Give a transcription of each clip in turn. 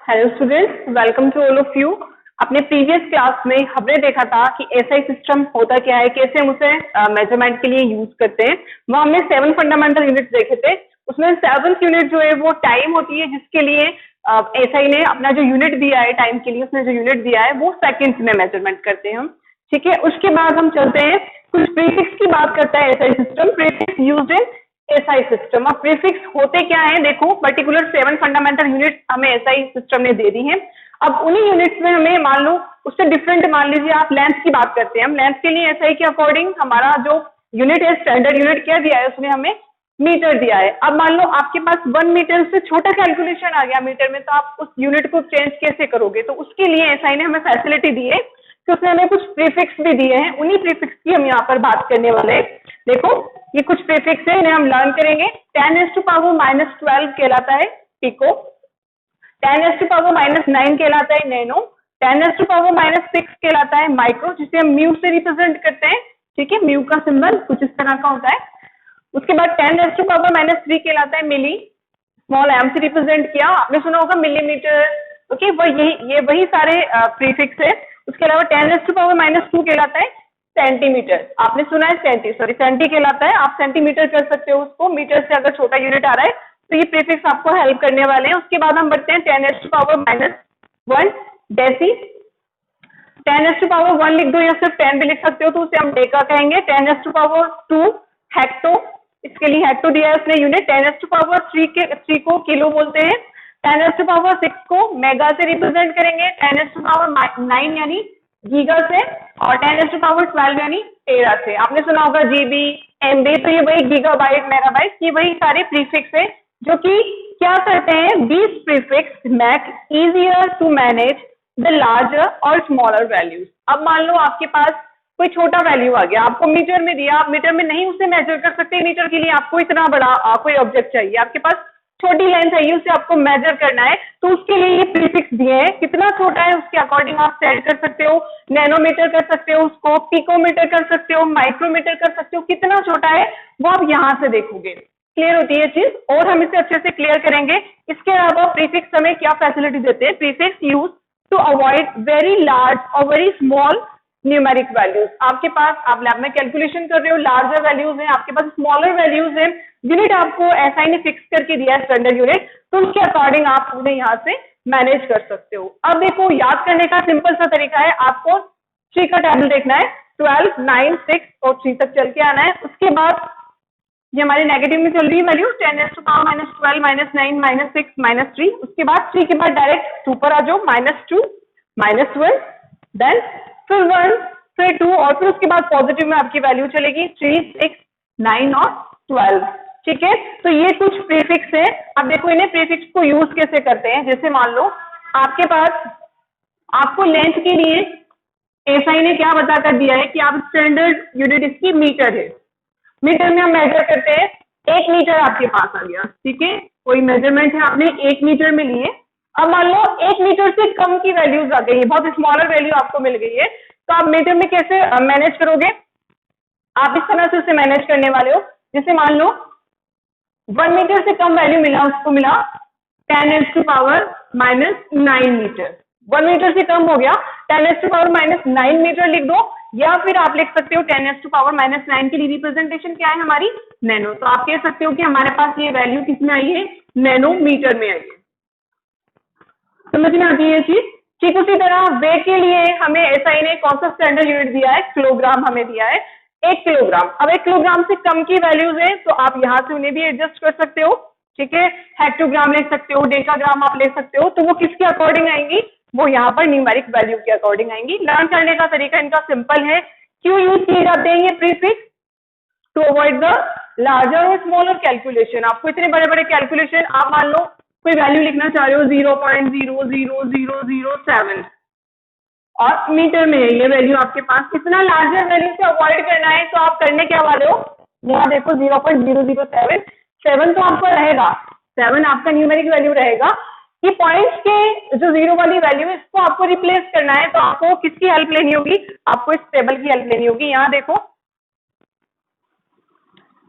Hello students, welcome to all of you. अपने previous class में हमने देखा था कि एसआई सिस्टम होता क्या है, कैसे हम उसे मेजरमेंट के लिए यूज करते हैं। वहाँ हमने 7 फंडामेंटल यूनिट्स देखे थे। उसमें 7th यूनिट जो है वो टाइम होती है, जिसके लिए एसआई ने अपना जो यूनिट दिया है टाइम के लिए, उसने जो यूनिट दिया है वो सेकेंड्स में मेजरमेंट करते हैं हम। ठीक है, उसके बाद हम चलते हैं, कुछ प्रीफिक्स की बात करता है SI system. Prefix used in SI system. अब प्रीफिक्स होते क्या है, देखो पर्टिकुलर 7 फंडामेंटल यूनिट हमें एसआई सिस्टम ने दे दी है। अब उन्हीं यूनिट्स में हमें मान लो उससे डिफरेंट, मान लीजिए आप लेंथ की बात करते हैं, हम लेंथ के लिए एसआई के अकॉर्डिंग हमारा जो यूनिट है, स्टैंडर्ड यूनिट क्या दिया है, उसने हमें मीटर दिया है। अब मान लो आपके पास 1 मीटर से छोटा कैलकुलेशन आ गया मीटर में, तो आप उस यूनिट को चेंज कैसे करोगे? तो उसके लिए एसआई ने हमें फैसिलिटी दी है कि उसने हमें कुछ प्रीफिक्स भी दिए हैं। उन्हीं प्रीफिक्स की हम यहाँ पर बात करने वाले हैं। देखो ये कुछ प्रीफिक्स है, इन्हें हम लर्न करेंगे। 10⁻⁻12 कहलाता है पिको, 10⁻�9 कहलाता है नैनो, 10⁻⁻6 कहलाता है माइक्रो, जिसे हम म्यू से रिप्रेजेंट करते हैं। ठीक है, म्यू का सिंबल कुछ इस तरह का होता है। उसके बाद 10⁻⁻3 कहलाता है मिली, स्मॉल एम से रिप्रेजेंट किया, आपने सुना होगा मिलीमीटर। ओके, ये वही सारे प्रीफिक्स है। उसके अलावा 10⁻2 कहलाता है सेंटीमीटर, आपने सुना है सेंटी कहलाता है, आप सेंटीमीटर कर सकते हो उसको, मीटर से अगर छोटा यूनिट आ रहा है तो ये प्रीफिक्स आपको हेल्प करने वाले हैं। उसके बाद हम बढ़ते हैं 10⁻⁻1 डेसी। 10⁻1 लिख दो या सिर्फ 10 भी लिख सकते हो, तो उसे हम डेका कहेंगे। 10⁻2 हेक्टो, इसके लिए हेक्टो दिया है उसने यूनिट। 10⁻3 को किलो बोलते हैं। 10⁻6 को मेगा से रिप्रेजेंट करेंगे, 10⁻9 यानी गीगा से, और 10⁻12 यानी टेरा से। आपने सुना होगा जीबी, एमबी, तो ये वही गीगाबाइट, मेगाबाइट, ये वही सारे प्रीफिक्स है जो कि क्या करते हैं, these prefix make easier to manage the larger और स्मॉलर वैल्यूज। अब मान लो आपके पास कोई छोटा वैल्यू आ गया, आपको मीटर में दिया, आप मीटर में नहीं उसे मेजर कर सकते। मीटर के लिए आपको इतना बड़ा कोई ऑब्जेक्ट चाहिए, आपके पास छोटी लेंथ है, उसे आपको मेजर करना है, तो उसके लिए ये प्रीफिक्स दिए हैं। कितना छोटा है उसके अकॉर्डिंग आप सेट कर सकते हो, नैनोमीटर कर सकते हो उसको, पिकोमीटर कर सकते हो, माइक्रोमीटर कर सकते हो। कितना छोटा है वो आप यहाँ से देखोगे, क्लियर होती है चीज, और हम इसे अच्छे से क्लियर करेंगे। इसके अलावा प्रीफिक्स हमें क्या फैसिलिटी देते हैं? Prefix use to avoid very large और वेरी स्मॉल न्यूमेरिक वैल्यूज। आपके पास, आप लैब में कैलकुलेशन कर रहे हो, लार्जर वैल्यूज हैं, आपके पास स्मॉलर वैल्यूज हैं, यूनिट आपको एसआई ने फिक्स करके दिया है स्टैंडर्ड यूनिट, तो उसके अकॉर्डिंग आप उन्हें यहाँ से मैनेज कर सकते हो। अब देखो याद करने का सिंपल सा तरीका है, आपको 3 का टेबल देखना है, 12, 9, 6 और 3 तक चल के आना है। उसके बाद ये हमारे नेगेटिव में चल रही है वैल्यू 10⁻12 -9 -6 -3। उसके बाद 3 के बाद डायरेक्ट 2 पर आ जाओ, -2 -1 देन फिर 1 फिर 2 और फिर उसके बाद पॉजिटिव में आपकी वैल्यू चलेगी 3, 6, 9 और 12। ठीक है, तो ये कुछ प्रीफिक्स है। अब देखो इन्हें प्रीफिक्स को यूज कैसे करते हैं। जैसे मान लो आपके पास, आपको लेंथ के लिए एसआई ने क्या बता कर दिया है कि आप स्टैंडर्ड यूनिट इसकी मीटर है, मीटर में हम मेजर करते हैं। 1 मीटर आपके पास आ गया, ठीक है, कोई मेजरमेंट है आपने 1 मीटर में लिए। अब मान लो 1 मीटर से कम की वैल्यूज आ गई है, बहुत स्मॉलर वैल्यू आपको मिल गई है, तो आप मीटर में कैसे मैनेज करोगे? आप इस तरह से उसे मैनेज करने वाले हो, जैसे मान लो 1 मीटर से कम वैल्यू मिला, उसको मिला 10⁻⁻9 मीटर। 1 मीटर से कम हो गया, 10⁻⁻9 मीटर लिख दो, या फिर आप लिख सकते हो 10⁻⁻9 के लिए रिप्रेजेंटेशन क्या है हमारी, नैनो। तो आप कह सकते हो कि हमारे पास ये वैल्यू किसमें आई है, नैनोमीटर में आई है। समझ में आती है ये चीज? ठीक उसी तरह वेट के लिए हमें एसआई ने कौन सा स्टैंडर्ड यूनिट दिया है, किलोग्राम हमें दिया है, 1 किलोग्राम। अब 1 किलोग्राम से कम की वैल्यूज है तो आप यहाँ से उन्हें भी एडजस्ट कर सकते हो। ठीक है, हेक्टोग्राम ले सकते हो, डेकाग्राम आप ले सकते हो, तो वो किसके अकॉर्डिंग आएंगी, वो यहाँ पर न्यूमेरिक वैल्यू के अकॉर्डिंग आएंगी। लर्न करने का तरीका इनका सिंपल है। क्यों यूज किए जाते हैं ये prefix? To avoid the larger और स्मॉलर कैलकुलेशन। आपको इतने बड़े बड़े कैलकुलेशन, आप मान लो कोई वैल्यू लिखना चाह रहे हो 0.00007 और मीटर में है ये वैल्यू आपके पास, कितना लार्जर वैल्यू से अवॉइड करना है, तो आप करने क्या वाले हो, यहाँ देखो 0.007 7 तो आपको रहेगा, 7 आपका न्यूमेरिक वैल्यू रहेगा। ये पॉइंट्स के जो 0 वाली वैल्यू है इसको आपको रिप्लेस करना है, तो आपको किसकी हेल्प लेनी होगी, आपको इस टेबल की हेल्प लेनी होगी। यहाँ देखो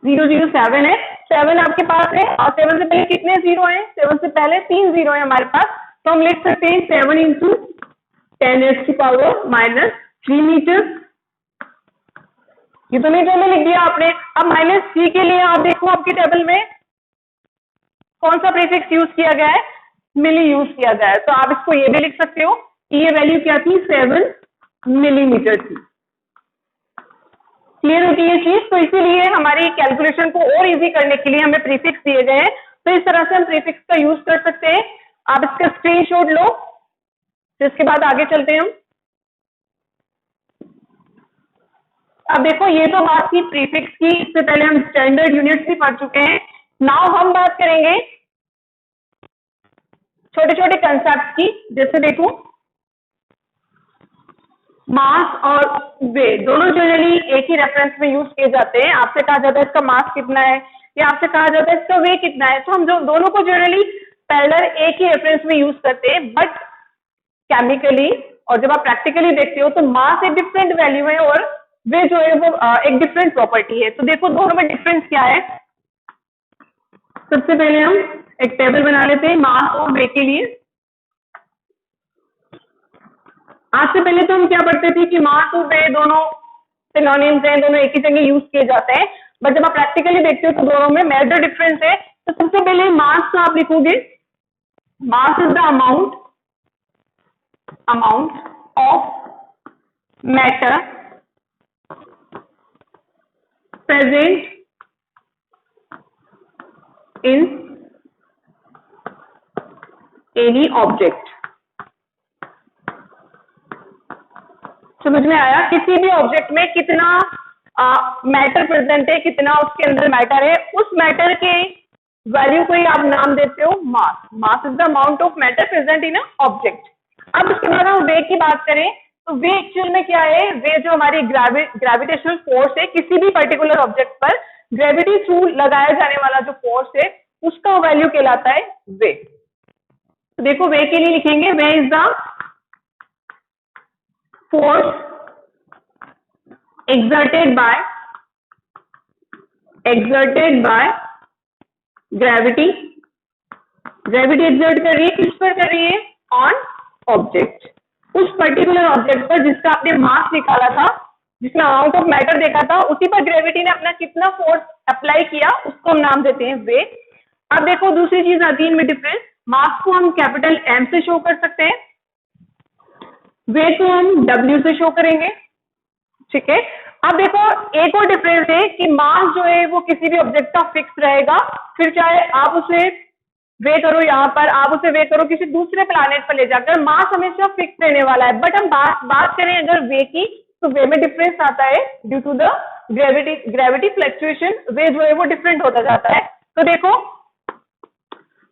007 है, 7 आपके पास है, और 7 से पहले कितने 0 है, 7 से पहले 3 0 है हमारे पास, तो हम लिख सकते हैं 7 इंटू 10⁻³ मीटर। ये तो मीटर में लिख दिया आपने। अब -3 के लिए आप देखो आपकी टेबल में कौन सा प्रीफिक्स यूज किया गया है, मिली यूज किया गया है। तो आप इसको ये भी लिख सकते हो कि ये वैल्यू क्या थी, 7 मिलीमीटर थी। क्लियर होती है ये चीज। तो इसीलिए हमारी कैलकुलेशन को और इजी करने के लिए हमें प्रीफिक्स दिए गए हैं। तो इस तरह से हम प्रीफिक्स का यूज कर सकते हैं। आप इसका स्क्रीनशॉट लो, तो इसके बाद आगे चलते हैं हम। अब देखो ये तो बात थी प्रीफिक्स की, इससे पहले हम स्टैंडर्ड यूनिट्स भी पढ़ चुके हैं। नाउ हम बात करेंगे छोटे छोटे कंसेप्ट की। जैसे देखो मास और वेट दोनों जनरली एक ही रेफरेंस में यूज किए जाते हैं। आपसे कहा जाता है इसका मास कितना है, या आपसे कहा जाता है इसका वेट कितना है। तो हम जो दोनों को जनरली पैरेलल एक ही रेफरेंस में यूज करते हैं, बट केमिकली और जब आप प्रैक्टिकली देखते हो तो मास एक डिफरेंट वैल्यू है और वे जो है वो एक डिफरेंट प्रॉपर्टी है। तो देखो दोनों में डिफरेंस क्या है। सबसे पहले हम एक टेबल बना लेते हैं मास और वेट के लिए। आज से पहले तो हम क्या पढ़ते थे कि मास और वेट दोनों सिनोनिम्स हैं, दोनों एक ही जगह यूज किए जाते हैं। बट जब आप प्रैक्टिकली देखते हो तो दोनों में मेजर डिफरेंस है। तो सबसे पहले मास का आप लिखोगे, मास is the amount of matter present in any object. समझ में आया? किसी भी ऑब्जेक्ट में कितना मैटर प्रेजेंट है, कितना उसके अंदर मैटर है, उस मैटर के वैल्यू को ही आप नाम देते हो mass. Mass is the amount of matter present in object. अब उसके बाद हम वे की बात करें तो वे एक्चुअल में क्या है, वे जो हमारी ग्रेविटेशनल फोर्स है किसी भी पर्टिकुलर ऑब्जेक्ट पर ग्रेविटी थ्रू लगाया जाने वाला जो फोर्स है उसका वैल्यू कहलाता है वे। तो देखो वे के लिए लिखेंगे way is the force exerted by gravity। Gravity exert कर रही है, किस पर कर रही है, ऑन ऑब्जेक्ट, उस पर्टिकुलर ऑब्जेक्ट पर जिसका आपने मास निकाला था, जिसमें अमाउंट ऑफ मैटर देखा था, उसी पर ग्रेविटी ने अपना कितना फोर्स अप्लाई किया उसको हम नाम देते हैं वे। अब देखो दूसरी चीज आती है इनमें डिफरेंस। मास को हम कैपिटल एम से शो कर सकते हैं, वे को हम W से शो करेंगे। ठीक है। अब देखो एक और डिफरेंस है कि मास जो है वो किसी भी ऑब्जेक्ट का फिक्स रहेगा, फिर चाहे आप उसे वे करो यहाँ पर, आप उसे वे करो किसी दूसरे प्लैनेट पर ले जाकर, मास हमेशा फिक्स रहने वाला है। बट हम बात करें अगर वे की, तो वे में डिफरेंस आता है due to the gravity fluctuation, वे जो है वो डिफरेंट होता जाता है। तो देखो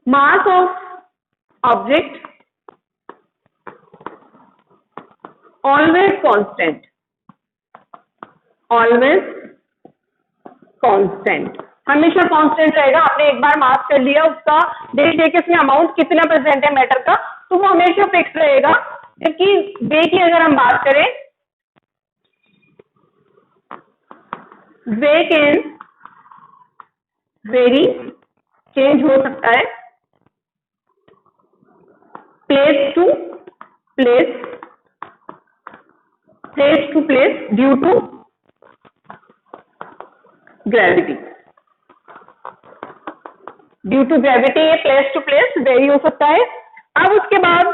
mass of object always constant, हमेशा कांस्टेंट रहेगा। आपने एक बार मास कर लिया, उसका देख देख के उसमें अमाउंट कितना प्रेजेंट है मैटर का, तो वो हमेशा फिक्स रहेगा। जबकि वे की अगर हम बात करें, वे कैन वेरी, चेंज हो सकता है place to place due to gravity. Due to gravity ये प्लेस टू प्लेस वेरी हो सकता है। अब उसके बाद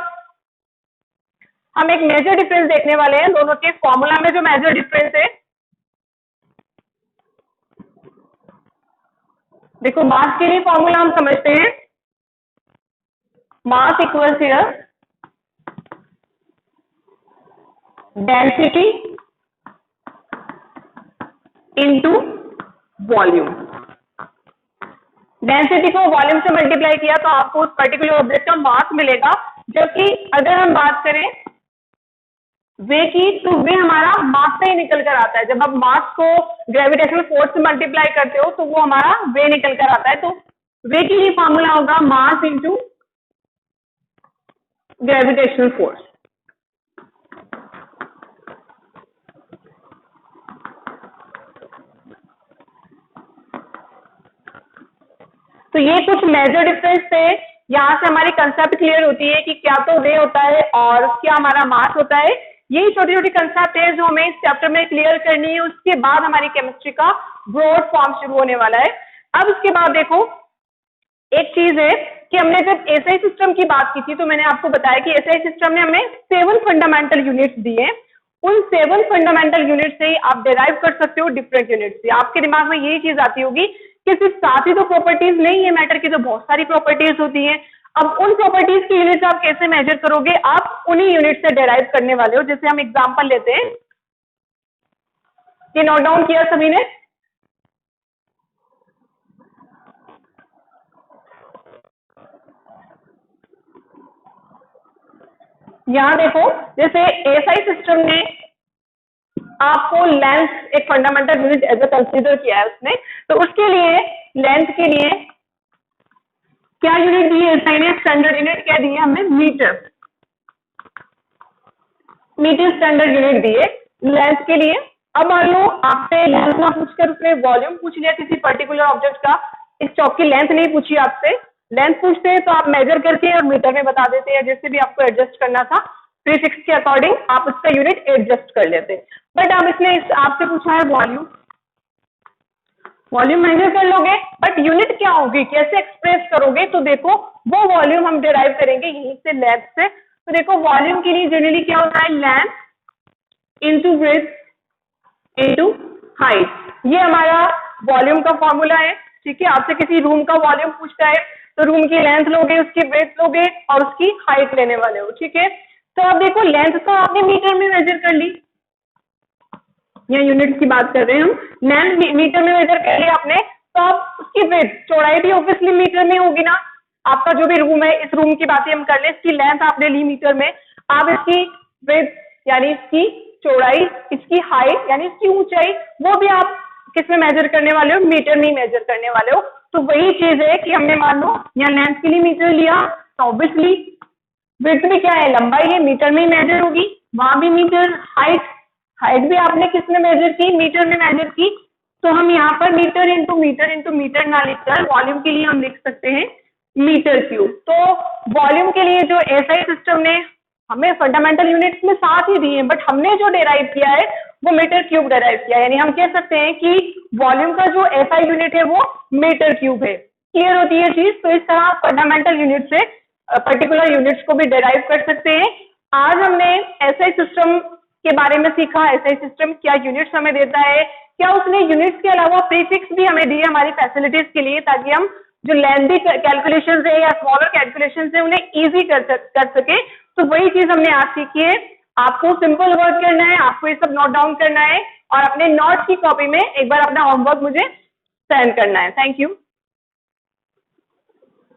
हम एक मेजर डिफरेंस देखने वाले हैं दोनों के फॉर्मूला में। जो मेजर डिफरेंस है, देखो मास के लिए फॉर्मूला हम समझते हैं, mass equals here density into volume. Density को वॉल्यूम से मल्टीप्लाई किया तो आपको उस पर्टिकुलर ऑब्जेक्ट का मास मिलेगा। जबकि अगर हम बात करें वे की, तो वे हमारा मास से ही निकल कर आता है। जब आप मास को ग्रेविटेशनल फोर्स से मल्टीप्लाई करते हो तो वो हमारा वे निकल कर आता है। तो वे की ही फॉर्मूला होगा मास इंटू ग्रेविटेशनल फोर्स। तो ये कुछ मेजर डिफरेंस थे यहाँ से हमारी कंसेप्ट क्लियर होती है कि क्या तो रे होता है और क्या हमारा मास होता है। यही छोटी छोटी कंसेप्ट है जो हमें इस चैप्टर में क्लियर करनी है, उसके बाद हमारी केमिस्ट्री का ब्रॉड फॉर्म शुरू होने वाला है। अब इसके बाद देखो एक चीज है कि हमने जब एसआई सिस्टम की बात की थी तो मैंने आपको बताया कि एसआई सिस्टम ने हमें 7 फंडामेंटल यूनिट्स दिए। उन 7 फंडामेंटल यूनिट से ही आप डिराइव कर सकते हो डिफरेंट यूनिट से। आपके दिमाग में यही चीज आती होगी कि सिर्फ 7 ही तो प्रॉपर्टीज नहीं है मैटर की, तो बहुत सारी प्रॉपर्टीज होती है। अब उन प्रॉपर्टीज की यूनिट्स आप कैसे मेजर करोगे, आप उन्हीं यूनिट से डिराइव करने वाले हो। जैसे हम एग्जांपल लेते हैं, ये नोट डाउन किया सभी ने? यहां देखो जैसे एसआई सिस्टम ने आपको लेंथ एक fundamental unit as a consider किया है उसने, तो उसके लिए लेंथ के लिए क्या यूनिट दी है एसआई ने? स्टैंडर्ड यूनिट क्या दी है हमें? मीटर। मीटर स्टैंडर्ड यूनिट दी है लेंथ के लिए। अब मान लो आपसे लेंथ ना पूछकर उसने वॉल्यूम पूछ लिया किसी पर्टिकुलर ऑब्जेक्ट का, इस चौक की लेंथ नहीं पूछी आपसे, लेंथ पूछते हैं तो आप मेजर करके और मीटर में बता देते हैं, जैसे भी आपको एडजस्ट करना था प्रीफिक्स के अकॉर्डिंग आप उसका यूनिट एडजस्ट कर लेते। बट अब इसने आपसे पूछा है वॉल्यूम, वॉल्यूम मेजर कर लोगे बट यूनिट क्या होगी, कैसे एक्सप्रेस करोगे? तो देखो वो वॉल्यूम हम डिराइव करेंगे यहीं से लेंथ से। तो देखो वॉल्यूम के लिए जनरली क्या होता है? Length into breadth into height, ये हमारा वॉल्यूम का फॉर्मूला है। ठीक है, आपसे किसी रूम का वॉल्यूम पूछता है तो रूम की लेंथ लोगे, उसकी ब्रेथ लोगे और उसकी हाइट लेने वाले हो। ठीक है, तो अब देखो लेंथ तो आपने मीटर में मेजर कर ली, या यूनिट की बात कर रहे हैं हम, लेंथ मीटर में मेजर कर लिया आपने, तो अब उसकी ब्रेथ चौड़ाई भी ऑब्वियसली मीटर में होगी ना। आपका जो भी रूम है, इस रूम की बातें हम कर ले, इसकी लेंथ आपने ली मीटर में, आप इसकी ब्रेथ यानी इसकी चौड़ाई, इसकी हाइट यानी इसकी ऊंचाई, वो भी आप किस में मेजर करने वाले हो? मीटर में मेजर करने वाले हो। तो वही चीज है कि हमने मान लो यहाँ लेंथ के लिए मीटर लिया, तो ऑब्वियसली ब्रेथ भी क्या है? लंबाई है, मीटर में ही मेजर होगी, वहां भी मीटर। हाइट, हाइट भी आपने किस में मेजर की? मीटर में मेजर की। तो हम यहाँ पर मीटर इंटू मीटर ना लिखकर वॉल्यूम के लिए हम लिख सकते हैं मीटर क्यूब। तो वॉल्यूम के लिए जो एसआई सिस्टम ने हमें फंडामेंटल यूनिट्स में 7 ही दिए हैं, बट हमने जो डेराइव किया है वो मीटर क्यूब डेराइव किया है। यानी हम कह सकते हैं कि वॉल्यूम का जो एसआई यूनिट है वो मीटर क्यूब है। क्लियर होती है चीज? तो इस तरह फंडामेंटल यूनिट से पर्टिकुलर यूनिट्स को भी डेराइव कर सकते हैं। आज हमने एसआई सिस्टम के बारे में सीखा, एसआई सिस्टम क्या यूनिट्स हमें देता है, क्या उसने यूनिट्स के अलावा प्रीफिक्स भी हमें दिए हमारी फैसिलिटीज के लिए, ताकि हम जो लेंथी कैलकुलेशंस है या स्मॉलर कैलकुलेशंस है उन्हें इजी कर सके। तो वही चीज हमने आज सीखी है। आपको सिंपल वर्क करना है, आपको ये सब नोट डाउन करना है और अपने नोट्स की कॉपी में एक बार अपना होमवर्क मुझे सेंड करना है। Thank you.